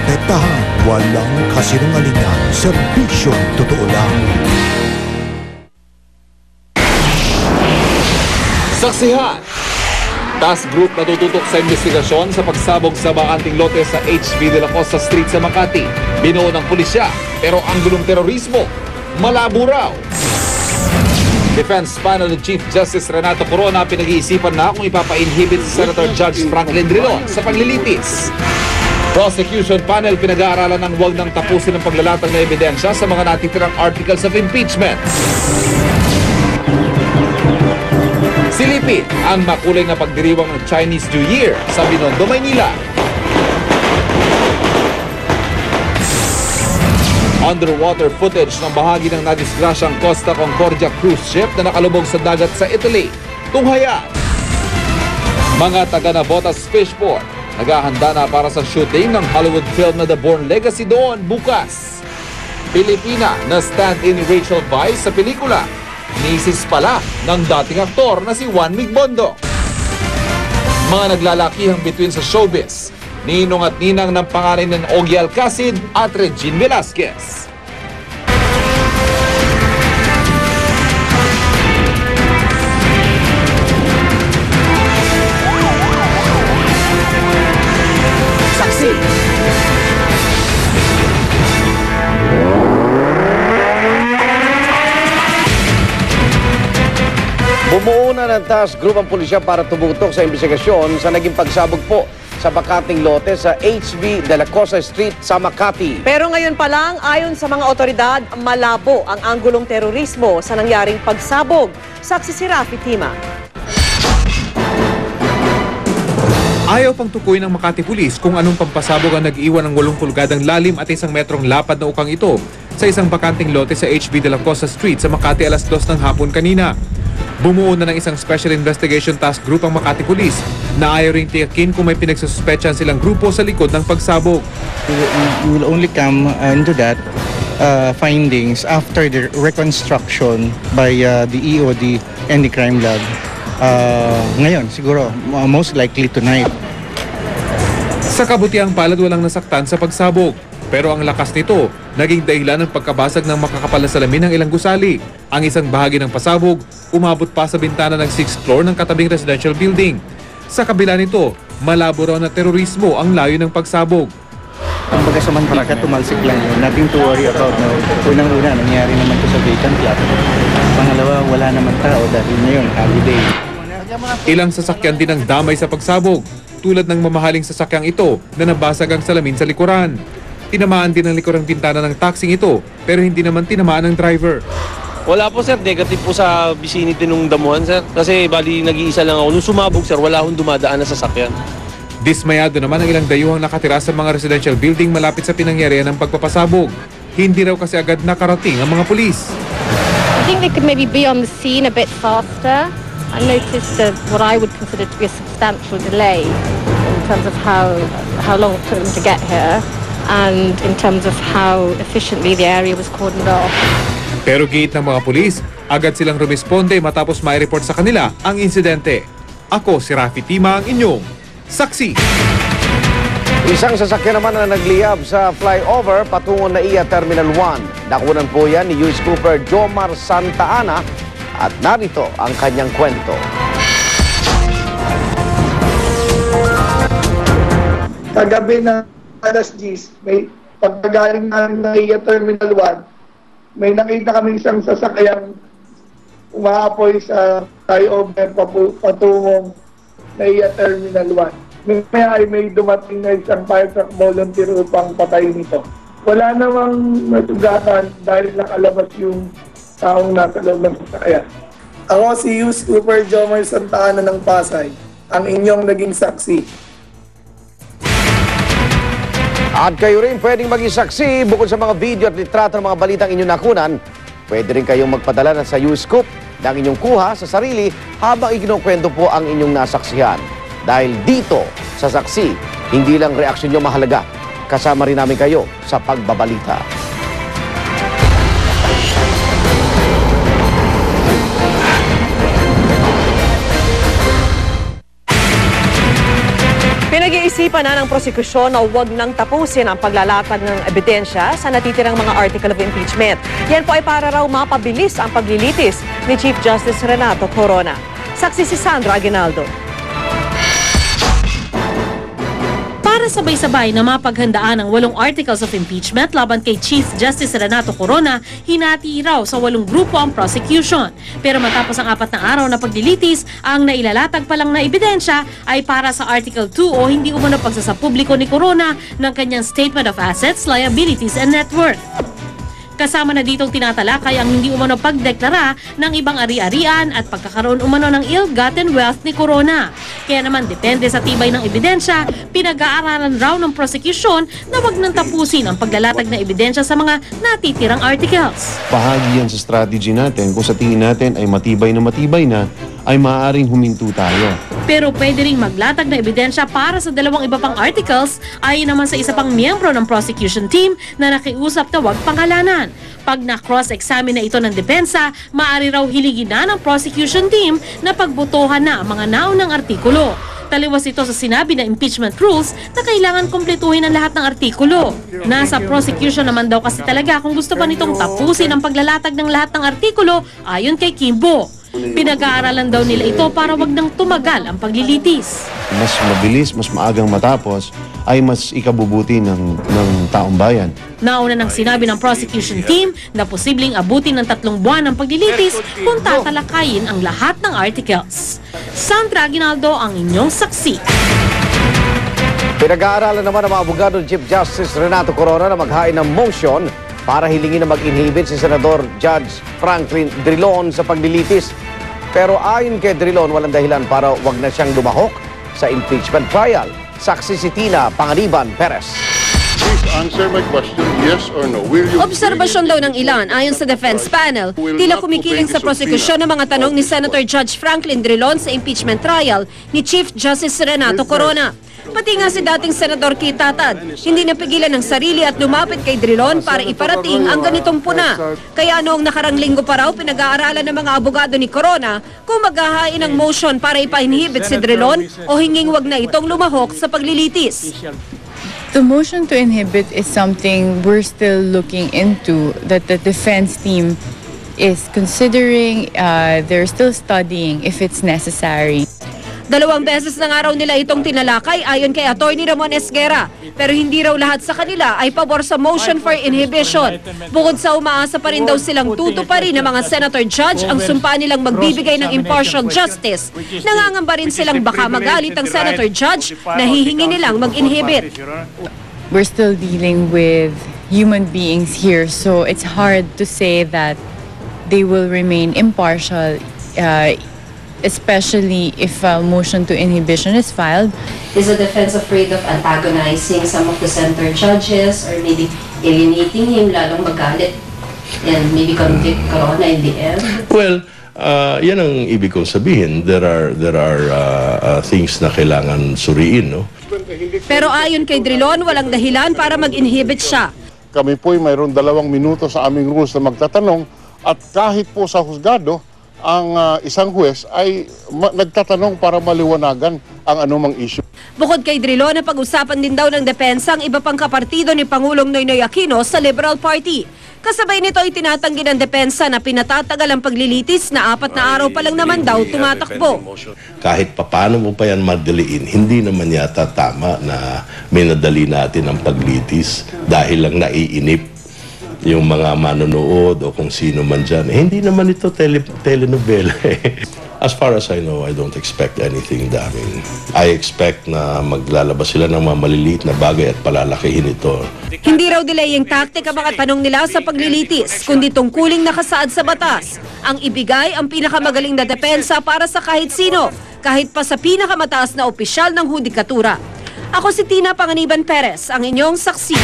protektahan, walang kasinungalingan, serbisyong totoo lang. Saksihan! Task Group na tututok sa investigasyon sa pagsabog sa bakanting lote sa HB de la Costa Street sa Makati. Binuo ng pulisya, pero ang gulong terorismo, malabo raw. Defense Panel ni Chief Justice Renato Corona pinag-iisipan na kung ipapa-inhibit si Senator Judge Franklin Drilon sa paglilitis. Prosecution Panel pinag-aaralan ng huwag nang tapusin ang paglalatag na ebidensya sa mga natitirang articles of impeachment. Silipin ang makulay na pagdiriwang ng Chinese New Year sa Binondo, Maynila. Underwater footage ng bahagi ng nadisgrasyang Costa Concordia cruise ship na nakalubog sa dagat sa Italy. Tunghaya! Mga taga-Navotas Fishport, naghahanda na para sa shooting ng Hollywood film na The Bourne Legacy doon bukas. Pilipina na stand-in ni Rachel Weisz sa pelikula. Misis pala ng dating aktor na si Juan Migbondo. Mga naglalakihang bituin sa showbiz, ninong at ninang ng panganay ng Ogie Alcacid at Regine Velasquez. Saksi! Bumuo na ng task group ang pulisya para tumutok sa investigasyon sa naging pagsabog po sa bakating lote sa HB de la Costa Street sa Makati. Pero ngayon pa lang, ayon sa mga otoridad, malabo ang anggulong terorismo sa nangyaring pagsabog. Saksi si Rafi Tima. Ayaw pang tukuyin ng Makati Police kung anong pampasabog ang nag-iwan ng 8 pulgadang lalim at 1 metrong lapad na ukang ito sa isang bakanting lote sa HB de la Costa Street sa Makati alas 2 ng hapon kanina. Bumuo na ng isang Special Investigation Task Group ang Makati Police na ayaw ring tiyakin kung may pinagsususpetsahan silang grupo sa likod ng pagsabog. We will only come into that findings after the reconstruction by the EOD and the crime lab. Ngayon, siguro, most likely tonight. Sa kabutiang palad walang nasaktan sa pagsabog. Pero ang lakas nito, naging dahilan ng pagkabasag ng makakapal na salamin ng ilang gusali. Ang isang bahagi ng pasabog, umabot pa sa bintana ng 6th floor ng katabing residential building. Sa kabila nito, malabo raw na terorismo ang layo ng pagsabog. Ang baga sa Mantraca, tumalsik lang yun. Nothing to worry about na unang-una, nangyari naman ito sa vacant lot. Pangalawa, wala naman tao dahil ngayon, holiday. Ilang sasakyan din ang damay sa pagsabog, tulad ng mamahaling sasakyang ito na nabasag ang salamin sa likuran. Tinamaan din ang likurang bintana ng taxing ito, pero hindi naman tinamaan ng driver. Wala po sir, negative po sa vicinity nung damuhan sir. Kasi bali nag-iisa lang ako. Nung sumabog sir, wala akong dumadaan na sasakyan. Dismayado naman ang ilang dayuhang nakatira sa mga residential building malapit sa pinangyarihan ng pagpapasabog. Hindi raw kasi agad nakarating ang mga pulis. I think they could maybe be on the scene a bit faster. I noticed what I would consider to be a substantial delay in terms of how long it took them to get here. And in terms of how efficiently the area was cordoned off. Pero giit ng mga pulis, agad silang rumisponde matapos mai-report sa kanila ang insidente. Ako si Rafi Tima, ang inyong saksi. Isang sasakyan naman na nagliyab sa flyover patungo na NAIA Terminal 1. Nakunan po yan ni US Cooper Jomar Santa Ana at narito ang kanyang kwento. Kagabi na alas 10, may pagkagaling namin ng NAIA Terminal 1, may nakita kami isang sasakyang umaapoy sa flyover patungong NAIA Terminal 1. May dumating na isang fire truck volunteer upang patayin ito. Wala namang nasugatan dahil nakalabas yung taong nasa loob ng sasakyan. Ako si US Cooper Jomar Santa Ana ng Pasay, ang inyong naging saksi. At kayo rin pwedeng maging saksi bukod sa mga video at litrato ng mga balitang inyong nakunan. Pwede rin kayong magpadala na sa UScoop ng inyong kuha sa sarili habang ikinukwento po ang inyong nasaksihan. Dahil dito sa saksi, hindi lang reaksyon nyo mahalaga. Kasama rin namin kayo sa pagbabalita. Pinag-isipan na ng prosekusyon na huwag nang tapusin ang paglalatag ng ebidensya sa natitirang mga article of impeachment. Yan po ay para raw mapabilis ang paglilitis ni Chief Justice Renato Corona. Saksi si Sandra Aguinaldo. Para sabay-sabay na mapaghandaan ang 8 articles of impeachment laban kay Chief Justice Renato Corona, hinati raw sa 8 grupo ang prosecution. Pero matapos ang 4 na araw na paglilitis, ang nailalatag pa lang na ebidensya ay para sa Article 2 o hindi umano pagsasapubliko ni Corona ng kanyang Statement of Assets, Liabilities and Net Worth. Kasama na ditong tinatalakay ang hindi umano pagdeklara ng ibang ari-arian at pagkakaroon umano ng ill-gotten wealth ni Corona. Kaya naman depende sa tibay ng ebidensya, pinag-aaralan raw ng prosecution na wag nang tapusin ang paglalatag na ebidensya sa mga natitirang articles. Bahagi yan sa strategy natin. Kung sa tingin natin ay matibay na, ay maaaring huminto tayo. Pero pwede ring maglatag na ebidensya para sa 2 iba pang articles ayon naman sa isa pang miyembro ng prosecution team na nakiusap na wag pangalanan. Pag na-cross-examine na ito ng depensa, maaari raw hiligin na ng prosecution team na pagbotohan na ang mga naunang artikulo. Taliwas ito sa sinabi na impeachment rules na kailangan kumpletuhin ang lahat ng artikulo. Nasa prosecution naman daw kasi talaga kung gusto pa nitong tapusin ang paglalatag ng lahat ng artikulo ayon kay Kimbo. Pinag-aaralan daw nila ito para wag nang tumagal ang paglilitis. Mas mabilis, mas maagang matapos, ay mas ikabubuti ng taong bayan. Nauna nang sinabi ng prosecution team na posibleng abutin ng 3 buwan ang paglilitis kung tatalakayin ang lahat ng articles. Sandra Aguinaldo ang inyong saksi. Pinag-aaralan naman ng mga abogado ni Chief Justice Renato Corona na maghain ng motion para hilingin na mag-inhibit si Senador Judge Franklin Drilon sa paglilitis. Pero ayon kay Drilon, walang dahilan para wag na siyang lumahok sa impeachment trial. Saksi si Tina Panganiban Perez. Please answer my question, yes or no. Obserbasyon daw ng ilan ayon sa defense panel, tila kumikiling sa prosekusyon ng mga tanong ni Senator Judge Franklin Drilon sa impeachment trial ni Chief Justice Renato Corona. Pati nga si dating Senador Kit Tatad, hindi napigilan ng sarili at lumapit kay Drilon para iparating ang ganitong puna. Kaya noong nakarang linggo pa raw, pinag-aaralan ng mga abogado ni Corona kung maghahain ng motion para ipa-inhibit si Drilon o hinging wag na itong lumahok sa paglilitis. The motion to inhibit is something we're still looking into, that the defense team is considering. They're still studying if it's necessary. 2 beses na nga raw nila itong tinalakay ayon kay Attorney Ramon Esguerra. Pero hindi raw lahat sa kanila ay pabor sa motion for inhibition. Bukod sa umaasa pa rin daw silang tutuparin ng mga senator judge ang sumpa nilang magbibigay ng impartial justice. Nangangamba rin silang baka magalit ang senator judge na hihingi nilang mag-inhibit. We're still dealing with human beings here, so it's hard to say that they will remain impartial, especially if a motion to inhibition is filed. Is the defense afraid of antagonizing some of the center judges or maybe alienating him, lalong magalit and maybe convict Corona in the end? Well, yan ang ibig kong sabihin. There are things na kailangan suriin, no? Pero ayon kay Drilon, walang dahilan para mag-inhibit siya. Kami po'y mayroon 2 minuto sa aming rules na magtatanong at kahit po sa husgado, ang isang huwes ay nagtatanong para maliwanagan ang anumang issue. Bukod kay Drilon, na pag-usapan din daw ng depensa ang iba pang kapartido ni Pangulong Noynoy Aquino sa Liberal Party. Kasabay nito ay tinatanggi ng depensa na pinatatagal ang paglilitis na 4 na araw pa lang naman daw tumatakbo. Kahit paano mo pa yan madaliin, hindi naman yata tama na minadali natin ang paglitis dahil lang naiinip yung mga manonood o kung sino man dyan. Hindi naman ito telenovela. As far as I know, I don't expect anything daming. I expect na maglalabas sila ng mga maliliit na bagay at palalakihin ito. Hindi raw delaying tactic ang mga tanong nila sa paglilitis, kundi tungkuling nakasaad sa batas. Ang ibigay ang pinakamagaling na depensa para sa kahit sino, kahit pa sa pinakamataas na opisyal ng hudikatura. Ako si Tina Panganiban Perez, ang inyong saksi.